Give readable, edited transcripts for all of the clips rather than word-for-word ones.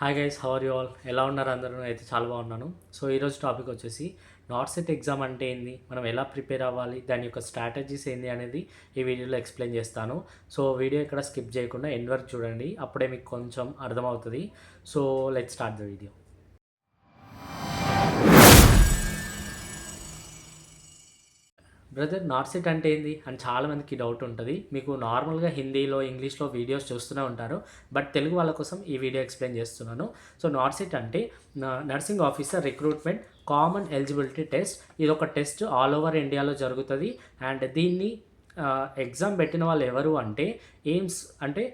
Hi guys, how are you all? ఎలా ఉన్నారు అందరూ? అయితే చాలా బాగున్నాను. సో ఈరోజు టాపిక్ వచ్చేసి నాట్ సెట్ ఎగ్జామ్ అంటే ఏంది, మనం ఎలా ప్రిపేర్ అవ్వాలి, దాని యొక్క స్ట్రాటజీస్ ఏంది అనేది ఈ వీడియోలో ఎక్స్ప్లెయిన్ చేస్తాను. సో వీడియో ఇక్కడ స్కిప్ చేయకుండా ఎండ్ వరకు చూడండి, అప్పుడే మీకు కొంచెం అర్థమవుతుంది. So let's start the video. Brother, not set అంటే ఏంది అని చాలామందికి డౌట్ ఉంటుంది. మీకు నార్మల్గా హిందీలో ఇంగ్లీష్లో వీడియోస్ చూస్తూనే ఉంటారు, బట్ తెలుగు వాళ్ళ కోసం ఈ వీడియో ఎక్స్ప్లెయిన్ చేస్తున్నాను. సో నాట్ సెట్ అంటే nursing officer recruitment common eligibility test. ఇది ఒక టెస్ట్ ఆల్ ఓవర్ ఇండియాలో జరుగుతుంది. అండ్ దీన్ని ఎగ్జామ్ పెట్టిన వాళ్ళు ఎవరు అంటే ఎయిమ్స్ అంటే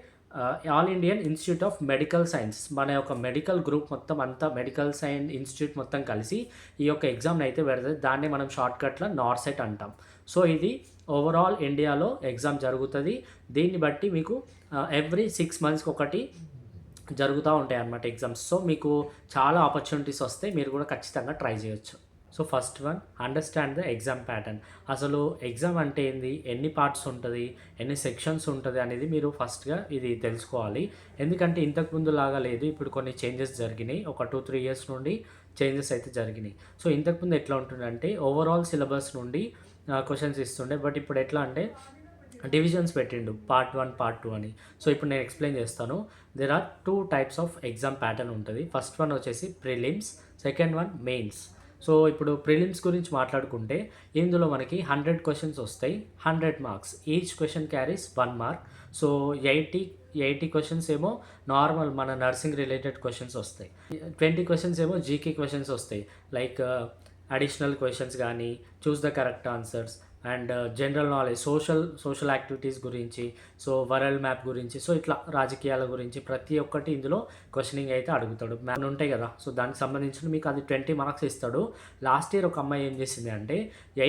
all Indian institute of medical science, మన యొక్క మెడికల్ గ్రూప్ మొత్తం అంతా మెడికల్ సైన్స్ ఇన్స్టిట్యూట్ మొత్తం కలిసి ఈ యొక్క ఎగ్జామ్ని అయితే పెడుతుంది. దాన్ని మనం షార్ట్కట్లో నార్సెట్ అంటాం. సో ఇది ఓవరాల్ ఇండియాలో ఎగ్జామ్ జరుగుతుంది. దీన్ని బట్టి మీకు ఎవ్రీ 6 మంత్స్కి ఒకటి జరుగుతూ ఉంటాయి అన్నమాట ఎగ్జామ్స్. సో మీకు చాలా ఆపర్చునిటీస్ వస్తాయి, మీరు కూడా ఖచ్చితంగా ట్రై చేయొచ్చు. So first one, understand the exam pattern. అసలు ఎగ్జామ్ అంటే ఏంది, ఎన్ని పార్ట్స్ ఉంటుంది, ఎన్ని సెక్షన్స్ ఉంటుంది అనేది మీరు ఫస్ట్గా ఇది తెలుసుకోవాలి. ఎందుకంటే ఇంతకుముందు లాగా లేదు, ఇప్పుడు కొన్ని చేంజెస్ జరిగినాయి. ఒక 2-3 ఇయర్స్ నుండి చేంజెస్ అయితే జరిగినాయి. సో ఇంతకుముందు ఎట్లా ఉంటుందంటే ఓవరాల్ సిలబస్ నుండి క్వశ్చన్స్ ఇస్తుండే, బట్ ఇప్పుడు ఎట్లా అంటే డివిజన్స్ పెట్టిండు, పార్ట్ 1 పార్ట్ 2 అని. సో ఇప్పుడు నేను ఎక్స్ప్లెయిన్ చేస్తాను. There are 2 types of exam pattern ఉంటుంది. ఫస్ట్ వన్ వచ్చేసి prelims, second one mains. So ఇప్పుడు ప్రిలిమ్స్ గురించి మాట్లాడుకుంటే ఇందులో మనకి 100 క్వశ్చన్స్ వస్తాయి, 100 marks. Each question carries 1 mark. So 80 questions ఏమో నార్మల్ మన నర్సింగ్ రిలేటెడ్ క్వశ్చన్స్ వస్తాయి, 20 క్వశ్చన్స్ ఏమో జీకే క్వశ్చన్స్ వస్తాయి. లైక్ అడిషనల్ క్వశ్చన్స్ కానీ, choose the correct answers and general knowledge, social activities గురించి, సో వరల్డ్ మ్యాప్ గురించి, సో ఇట్లా రాజకీయాల గురించి ప్రతి ఒక్కటి ఇందులో క్వశ్చనింగ్ అయితే అడుగుతాడు. మ్యాప్ ఉంటాయి కదా, సో దానికి సంబంధించిన మీకు అది 20 మార్క్స్ ఇస్తాడు. లాస్ట్ ఇయర్ ఒక అమ్మాయి ఏం చేసింది అంటే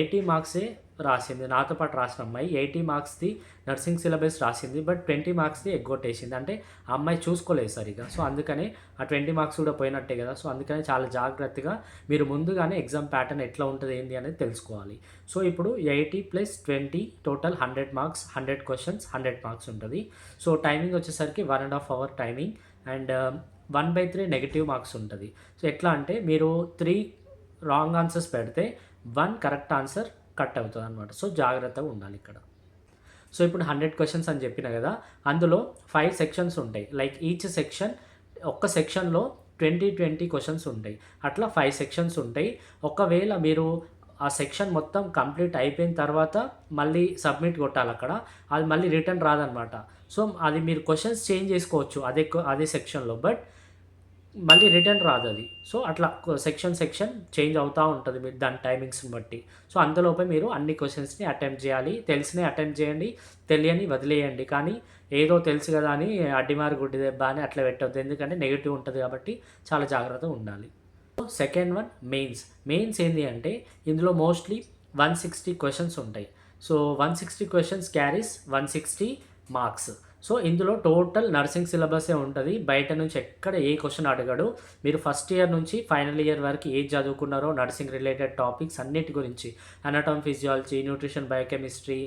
80 మార్క్సే రాసింది, నాతో పాటు రాసిన అమ్మాయి 80 మార్క్స్ది నర్సింగ్ సిలబస్ రాసింది, బట్ 20 మార్క్స్ది ఎగ్గొట్టేసింది. అంటే ఆ అమ్మాయి చూసుకోలేదు సరిగా. సో అందుకనే ఆ 20 మార్క్స్ కూడా పోయినట్టే కదా. సో అందుకని చాలా జాగ్రత్తగా మీరు ముందుగానే ఎగ్జామ్ ప్యాటర్న్ ఎట్లా ఉంటుంది ఏంటి అనేది తెలుసుకోవాలి. సో ఇప్పుడు 80 + 20 టోటల్ 100 మార్క్స్, 100 క్వశ్చన్స్, 100 మార్క్స్ ఉంటుంది. సో టైమింగ్ వచ్చేసరికి 1.5 hour timing and 1/3 negative marks ఉంటుంది. సో ఎట్లా అంటే మీరు 3 రాంగ్ ఆన్సర్స్ పెడితే 1 కరెక్ట్ ఆన్సర్ కట్ అవుతుంది అనమాట. సో జాగ్రత్తగా ఉండాలి ఇక్కడ. సో ఇప్పుడు 100 క్వశ్చన్స్ అని చెప్పిన కదా, అందులో 5 సెక్షన్స్ ఉంటాయి. లైక్ ఈచ్ సెక్షన్, ఒక్క సెక్షన్లో 20 క్వశ్చన్స్ ఉంటాయి. అట్లా 5 సెక్షన్స్ ఉంటాయి. ఒకవేళ మీరు ఆ సెక్షన్ మొత్తం కంప్లీట్ అయిపోయిన తర్వాత మళ్ళీ సబ్మిట్ కొట్టాలి అక్కడ, అది మళ్ళీ రిటర్న్ రాదనమాట. సో అది మీరు క్వశ్చన్స్ చేంజ్ చేసుకోవచ్చు అదే సెక్షన్లో, బట్ మళ్ళీ రిటర్న్ రాదు అది. సో అట్లా సెక్షన్ చేంజ్ అవుతూ ఉంటుంది మీరు దాని టైమింగ్స్ని బట్టి. సో అందులోపే మీరు అన్ని క్వశ్చన్స్ని అటెంప్ట్ చేయాలి. తెలిసినవి అటెంప్ట్ చేయండి, తెలియని వదిలేయండి. కానీ ఏదో తెలుసు కదా అని అడ్డిమారి గుడ్డి దెబ్బ అని అట్లా పెట్టొద్దు, ఎందుకంటే నెగిటివ్ ఉంటుంది కాబట్టి చాలా జాగ్రత్తగా ఉండాలి. సెకండ్ వన్ మెయిన్స్ ఏంటి అంటే ఇందులో మోస్ట్లీ 160 క్వశ్చన్స్ ఉంటాయి. So 160 questions carries 160 marks. So ఇందులో టోటల్ నర్సింగ్ సిలబసే ఉంటుంది, బయట నుంచి ఎక్కడ ఏ క్వశ్చన్ అడగడు. మీరు ఫస్ట్ ఇయర్ నుంచి ఫైనల్ ఇయర్ వరకు ఏది చదువుకున్నారో నర్సింగ్ రిలేటెడ్ టాపిక్స్ అన్నిటి గురించి, anatomy, physiology, nutrition, biochemistry,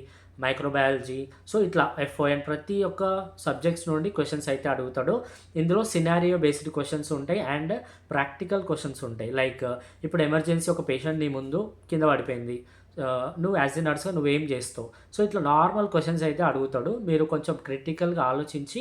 microbiology, so ఇట్లా ఎఫ్ఓఎన్ ప్రతి ఒక్క సబ్జెక్ట్స్ నుండి క్వశ్చన్స్ అయితే అడుగుతాడు. ఇందులో సినారియో బేస్డ్ క్వశ్చన్స్ ఉంటాయి అండ్ ప్రాక్టికల్ క్వశ్చన్స్ ఉంటాయి. లైక్ ఇప్పుడు ఎమర్జెన్సీ ఒక పేషెంట్ నీ ముందు కింద పడిపోయింది, నువ్వు యాజ్ ఎ నర్స్గా నువ్వేం చేస్తావు. సో ఇట్లా నార్మల్ క్వశ్చన్స్ అయితే అడుగుతాడు, మీరు కొంచెం క్రిటికల్గా ఆలోచించి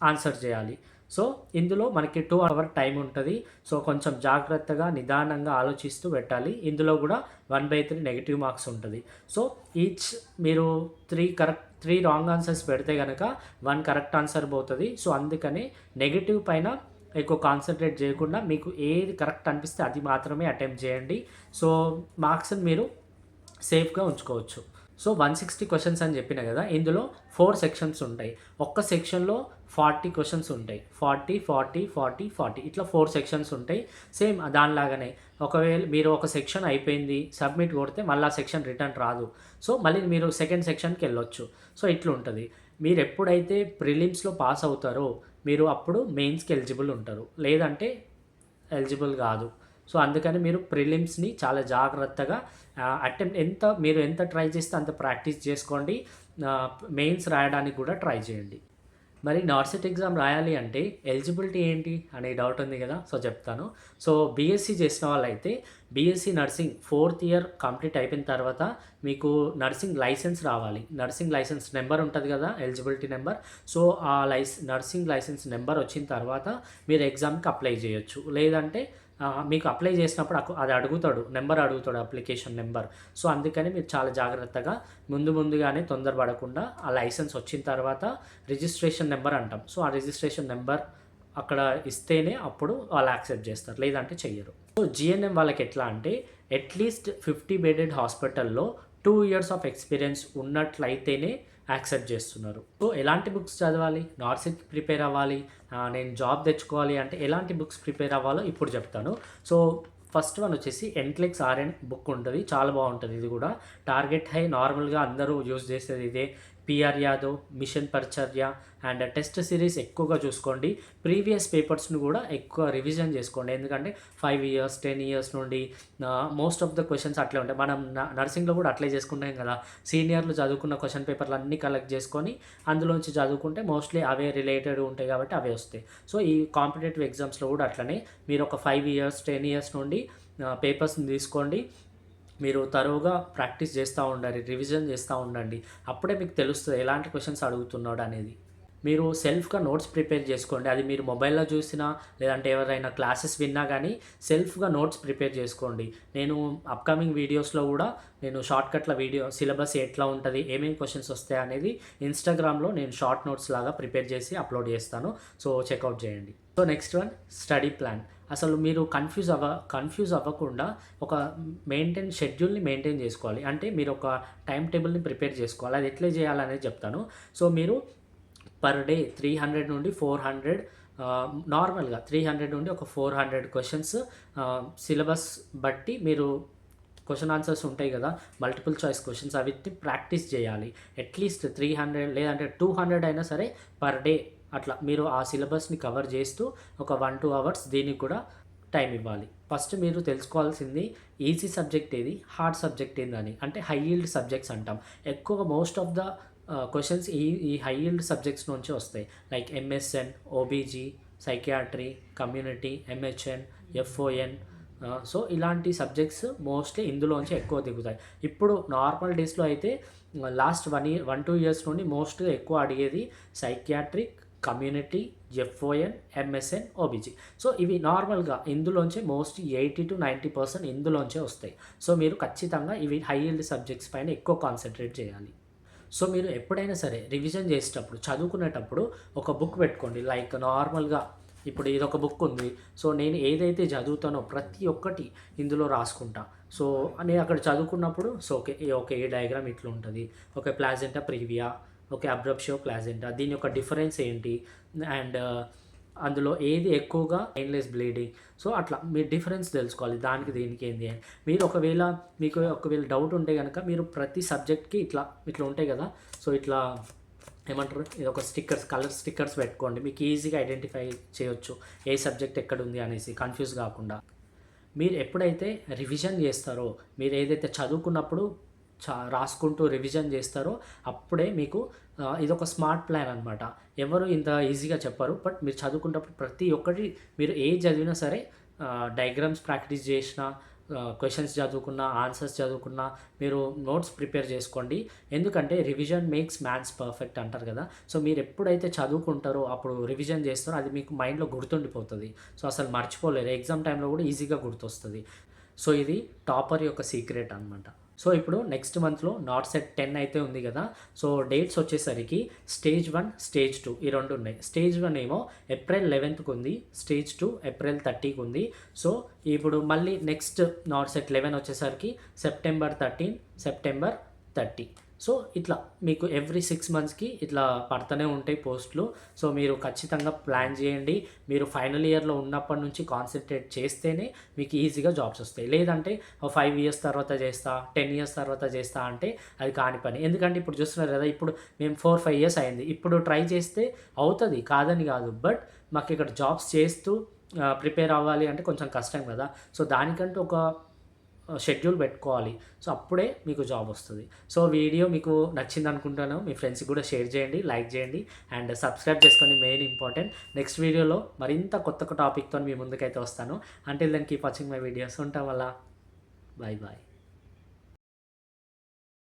ఆన్సర్ చేయాలి. సో ఇందులో మనకి 2 అవర్ టైం ఉంటుంది. సో కొంచెం జాగ్రత్తగా నిదానంగా ఆలోచిస్తూ పెట్టాలి. ఇందులో కూడా 1/3 నెగిటివ్ మార్క్స్ ఉంటుంది. సో ఈచ్ మీరు 3 రాంగ్ ఆన్సర్స్ పెడితే కనుక 1 కరెక్ట్ ఆన్సర్ పోతుంది. సో అందుకని నెగిటివ్ పైన ఎక్కువ కాన్సన్ట్రేట్ చేయకుండా మీకు ఏది కరెక్ట్ అనిపిస్తే అది మాత్రమే అటెంప్ట్ చేయండి. సో మార్క్స్ని మీరు సేఫ్గా ఉంచుకోవచ్చు. సో 160 క్వశ్చన్స్ అని చెప్పిన కదా, ఇందులో 4 సెక్షన్స్ ఉంటాయి. ఒక్క సెక్షన్లో 40 క్వశ్చన్స్ ఉంటాయి. 40 ఇట్లా 4 సెక్షన్స్ ఉంటాయి. సేమ్ దానిలాగానే ఒకవేళ మీరు ఒక సెక్షన్ అయిపోయింది సబ్మిట్ కొడితే మళ్ళీ ఆ సెక్షన్ రిటర్న్ రాదు. సో మళ్ళీ మీరు సెకండ్ సెక్షన్కి వెళ్ళొచ్చు. సో ఇట్లా ఉంటుంది. మీరు ఎప్పుడైతే ప్రిలిమ్స్లో పాస్ అవుతారో మీరు అప్పుడు మెయిన్స్కి ఎలిజిబుల్ ఉంటారు, లేదంటే ఎలిజిబుల్ కాదు. సో అందుకని మీరు ప్రిలిమ్స్ని చాలా జాగ్రత్తగా మీరు ఎంత ట్రై చేస్తే అంత ప్రాక్టీస్ చేసుకోండి. మెయిన్స్ రాయడానికి కూడా ట్రై చేయండి. మరి నార్సెట్ ఎగ్జామ్ రాయాలి అంటే ఎలిజిబిలిటీ ఏంటి అనే డౌట్ ఉంది కదా, సో చెప్తాను. సో బీఎస్సీ చేసిన వాళ్ళైతే BSc nursing 4th year complete అయిపోయిన తర్వాత మీకు నర్సింగ్ లైసెన్స్ రావాలి. నర్సింగ్ లైసెన్స్ నెంబర్ ఉంటుంది కదా, ఎలిజిబిలిటీ నెంబర్. సో ఆ నర్సింగ్ లైసెన్స్ నెంబర్ వచ్చిన తర్వాత మీరు ఎగ్జామ్కి అప్లై చేయొచ్చు. లేదంటే మీకు అప్లై చేసినప్పుడు అది అడుగుతాడు, నెంబర్ అడుగుతాడు, అప్లికేషన్ నెంబర్. సో అందుకని మీరు చాలా జాగ్రత్తగా ముందుగానే తొందరపడకుండా ఆ లైసెన్స్ వచ్చిన తర్వాత రిజిస్ట్రేషన్ నెంబర్ అంటాం. సో ఆ రిజిస్ట్రేషన్ నెంబర్ అక్కడ ఇస్తేనే అప్పుడు వాళ్ళు యాక్సెప్ట్ చేస్తారు, లేదంటే చెయ్యరు. సో జిఎన్ఎం వాళ్ళకి ఎట్లా అంటే అట్లీస్ట్ 50 బెడెడ్ హాస్పిటల్లో 2 years ఆఫ్ ఎక్స్పీరియన్స్ ఉన్నట్లయితేనే యాక్సెప్ట్ చేస్తున్నారు. సో ఎలాంటి బుక్స్ చదవాలి, నార్సెట్కి ప్రిపేర్ అవ్వాలి, నేను జాబ్ తెచ్చుకోవాలి అంటే ఎలాంటి బుక్స్ ప్రిపేర్ అవ్వాలో ఇప్పుడు చెప్తాను. సో ఫస్ట్ వన్ వచ్చేసి ఎన్క్లెక్స్ ఆర్ఎన్ బుక్ ఉంటుంది, చాలా బాగుంటుంది. ఇది కూడా టార్గెట్ హై, నార్మల్గా అందరూ యూజ్ చేసేది ఇదే. పిఆర్ యాదవ్, మిషన్ పరిచర్య అండ్ టెస్ట్ సిరీస్ ఎక్కువగా చూసుకోండి. ప్రీవియస్ పేపర్స్ని కూడా ఎక్కువ రివిజన్ చేసుకోండి, ఎందుకంటే 5 years 10 years నుండి మోస్ట్ ఆఫ్ ద క్వశ్చన్స్ అట్లే ఉంటాయి. మనం నర్సింగ్లో కూడా అట్లే చేసుకుంటాం కదా, సీనియర్లు చదువుకున్న క్వశ్చన్ పేపర్లు అన్నీ కలెక్ట్ చేసుకొని అందులోంచి చదువుకుంటే మోస్ట్లీ అవే రిలేటెడ్ ఉంటాయి కాబట్టి అవే వస్తాయి. సో ఈ కాంపిటేటివ్ ఎగ్జామ్స్లో కూడా అట్లనే మీరు ఒక 5 years 10 years నుండి పేపర్స్ని తీసుకోండి. మీరు తరువుగా ప్రాక్టీస్ చేస్తూ ఉండాలి, రివిజన్ చేస్తూ ఉండండి. అప్పుడే మీకు తెలుస్తుంది ఎలాంటి క్వశ్చన్స్ అడుగుతున్నాడు అనేది. మీరు సెల్ఫ్గా నోట్స్ ప్రిపేర్ చేసుకోండి. అది మీరు మొబైల్లో చూసినా లేదంటే ఎవరైనా క్లాసెస్ విన్నా కానీ సెల్ఫ్గా నోట్స్ ప్రిపేర్ చేసుకోండి. నేను అప్కమింగ్ వీడియోస్లో కూడా నేను షార్ట్కట్ల వీడియో సిలబస్ ఎట్లా ఉంటుంది, ఏమేమి క్వశ్చన్స్ వస్తాయి అనేది ఇన్స్టాగ్రామ్లో నేను షార్ట్ నోట్స్ లాగా ప్రిపేర్ చేసి అప్లోడ్ చేస్తాను. సో చెక్అవుట్ చేయండి. So next one study plan. అసలు మీరు కన్ఫ్యూజ్ అవ్వకుండా ఒక షెడ్యూల్ని మెయింటైన్ చేసుకోవాలి. అంటే మీరు ఒక టైం టేబుల్ని ప్రిపేర్ చేసుకోవాలి. అది ఎట్లా చేయాలనేది చెప్తాను. సో మీరు పర్ డే 300 నుండి 400 నార్మల్గా 300 నుండి ఒక 400 క్వశ్చన్స్ సిలబస్ బట్టి మీరు క్వశ్చన్ ఆన్సర్స్ ఉంటాయి కదా, మల్టిపుల్ చాయిస్ క్వశ్చన్స్, అవిటిని ప్రాక్టీస్ చేయాలి. అట్లీస్ట్ 300 లేదంటే 200 అయినా సరే పర్ డే అట్లా మీరు ఆ సిలబస్ని కవర్ చేస్తూ ఒక 1-2 hours దీనికి కూడా టైం ఇవ్వాలి. ఫస్ట్ మీరు తెలుసుకోవాల్సింది ఈజీ సబ్జెక్ట్ ఏది, హార్డ్ సబ్జెక్ట్ ఏందని. అంటే హై ఈల్డ్ సబ్జెక్ట్స్ అంటాం. ఎక్కువగా మోస్ట్ ఆఫ్ ద క్వశ్చన్స్ ఈ హై ఈల్డ్ సబ్జెక్ట్స్ నుంచి వస్తాయి. Like MSN, OBG, psychiatry, community, MHN, FON. So ఇలాంటి సబ్జెక్ట్స్ మోస్ట్లీ ఇందులోంచి ఎక్కువ దిగుతాయి. ఇప్పుడు నార్మల్ డేస్లో అయితే లాస్ట్ 1-2 years నుండి మోస్ట్గా ఎక్కువ అడిగేది psychiatric, community, FON, MSN, OBG. So ఇవి నార్మల్గా ఇందులోంచే మోస్ట్ 80-90% ఇందులోంచే వస్తాయి. సో మీరు ఖచ్చితంగా ఇవి హై ఈల్డ్ సబ్జెక్ట్స్ పైన ఎక్కువ కాన్సన్ట్రేట్ చేయాలి. సో మీరు ఎప్పుడైనా సరే రివిజన్ చేసేటప్పుడు, చదువుకునేటప్పుడు ఒక బుక్ పెట్టుకోండి. లైక్ నార్మల్గా ఇప్పుడు ఇదొక బుక్ ఉంది, సో నేను ఏదైతే చదువుతానో ప్రతి ఒక్కటి ఇందులో రాసుకుంటా. సో నేను అక్కడ చదువుకున్నప్పుడు సో ఓకే ఈ డయాగ్రామ్ ఇట్లా ఉంటుంది, okay placenta previa, okay అబ్రప్షియో placenta, దీని యొక్క డిఫరెన్స్ ఏంటి, అండ్ అందులో ఏది ఎక్కువగా పెయిన్లెస్ బ్లీడింగ్. సో అట్లా మీరు డిఫరెన్స్ తెలుసుకోవాలి, దానికి దీనికి ఏంది అని. మీరు మీకు ఒకవేళ డౌట్ ఉంటే కనుక మీరు ప్రతి సబ్జెక్ట్కి ఇట్లా ఉంటాయి కదా, సో ఇట్లా ఏమంటారు, ఇది ఒక కలర్ స్టిక్కర్స్ పెట్టుకోండి. మీకు ఈజీగా ఐడెంటిఫై చేయొచ్చు ఏ సబ్జెక్ట్ ఎక్కడ ఉంది అనేసి, కన్ఫ్యూజ్ కాకుండా. మీరు ఎప్పుడైతే రివిజన్ చేస్తారో, మీరు ఏదైతే చదువుకున్నప్పుడు రాసుకుంటూ రివిజన్ చేస్తారో అప్పుడే మీకు ఇదొక స్మార్ట్ ప్లాన్ అనమాట. ఎవరు ఇంత ఈజీగా చెప్పరు, బట్ మీరు చదువుకున్నప్పుడు ప్రతి ఒక్కటి మీరు చదివినా సరే డయాగ్రామ్స్ ప్రాక్టీస్ చేసినా, క్వశ్చన్స్ చదువుకున్నా, ఆన్సర్స్ చదువుకున్నా మీరు నోట్స్ ప్రిపేర్ చేసుకోండి. ఎందుకంటే రివిజన్ మేక్స్ మ్యాన్స్ పర్ఫెక్ట్ అంటారు కదా. సో మీరు ఎప్పుడైతే చదువుకుంటారో అప్పుడు రివిజన్ చేస్తారో అది మీకు మైండ్లో గుర్తుండిపోతుంది. సో అసలు మర్చిపోలేరు, ఎగ్జామ్ టైంలో కూడా ఈజీగా గుర్తొస్తుంది. సో ఇది టాపర్ యొక్క సీక్రెట్ అనమాట. సో ఇప్పుడు నెక్స్ట్ మంత్లో నార్సెట్ 10 అయితే ఉంది కదా. సో డేట్స్ వచ్చేసరికి స్టేజ్ 1, స్టేజ్ 2 ఈ రెండు ఉన్నాయి. స్టేజ్ 1 ఏమో April 11th ఉంది, స్టేజ్ 2 April 30th ఉంది. సో ఇప్పుడు మళ్ళీ నెక్స్ట్ నార్సెట్ 11 వచ్చేసరికి September 13, September 30. సో ఇట్లా మీకు ఎవ్రీ 6 monthsకి ఇట్లా పడుతూనే ఉంటాయి పోస్టులు. సో మీరు ఖచ్చితంగా ప్లాన్ చేయండి. మీరు ఫైనల్ ఇయర్లో ఉన్నప్పటి నుంచి కాన్సన్ట్రేట్ చేస్తేనే మీకు ఈజీగా జాబ్స్ వస్తాయి. లేదంటే 5 years తర్వాత చేస్తా, 10 years తర్వాత చేస్తా అంటే అది కాని పని. ఎందుకంటే ఇప్పుడు చూస్తున్నారు కదా, ఇప్పుడు మేము 4-5 years అయింది. ఇప్పుడు ట్రై చేస్తే అవుతుంది, కాదని కాదు, బట్ మాకు ఇక్కడ జాబ్స్ చేస్తూ ప్రిపేర్ అవ్వాలి అంటే కొంచెం కష్టం కదా. సో దానికంటే ఒక షెడ్యూల్ పెట్టుకోవాలి. సో అప్పుడే మీకు జాబ్ వస్తుంది. సో వీడియో మీకు నచ్చింది అనుకుంటాను. మీ ఫ్రెండ్స్కి కూడా షేర్ చేయండి, లైక్ చేయండి అండ్ సబ్స్క్రైబ్ చేసుకోండి, మెయిన్ ఇంపార్టెంట్. నెక్స్ట్ వీడియోలో మరింత కొత్త టాపిక్తో మీ ముందుకైతే వస్తాను. Until then keep watching my videos. ఉంటాం వల్ల. Bye bye.